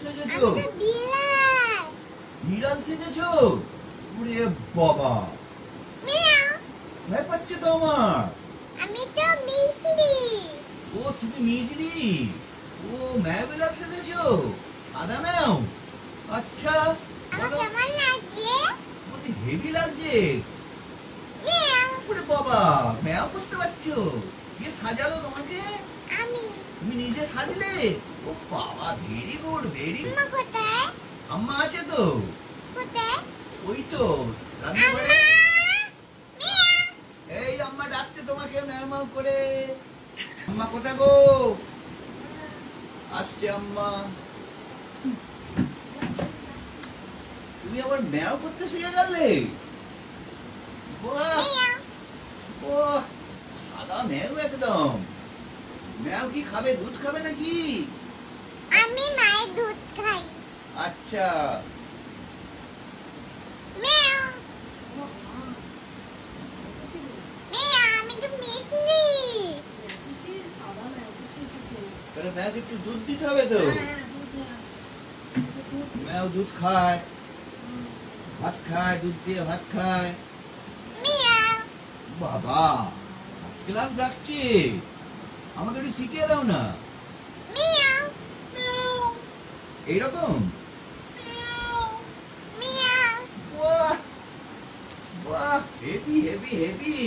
সেজেছো? আমি তো বিড়াল। বিড়াল সেজেছো? ওরে বাবা, মিয়াও। ভয় পাচ্ছে তো আমার। আমি তো মিশরি। ও তুমি মিজরি। ও ম্যাও বিড়াল সেজেছো? সাদা ম্যাও। আচ্ছা, আমার বলো। কেমন লাগছে? তোমাকে হেভি লাগছে। মিয়াও। ওরে বাবা, ম্যাও করতে পারছো? কে সাজালো তোমাকে? আমি। তুমি নিজে সাজলে? ও বাবা, ভেরি গুড, ভেরি। আম্মা কোথায়? আম্মা আছে তো। কোথায়? ওই তো রান্নাঘরে। আম্মা। মিয়াও। এই আম্মা ডাকছে তোমাকে ম্যাও ম্যাও করে। আম্মা কোথায় গো? আসছে আম্মা। তুমি আবার ম্যাও করতে শিখে গেলে? বাহ, মিয়াও। বাহ, সাদা ম্যাও একদম। ম্যাও কি খাবে, দুধ খাবে নাকি? আমি মায়ের দুধ খাই। আচ্ছা, মিয়াও। মিয়াও, আমি তো মিশরি। তাহলে ম্যাওকে একটু দুধ দিতে হবে তো। ম্যাও দুধ খায়, ভাত খায়, দুধ দিয়ে ভাত খায়। মিয়াও। বাবা, ফার্স্ট ক্লাস ডাকছে। আমাকে একটু শিখিয়ে দাও না। মিয়াও। মিয়াও। এইরকম। মিয়াও। মিয়াও। বাহ, বাহ, হেভি হেভি হেভি।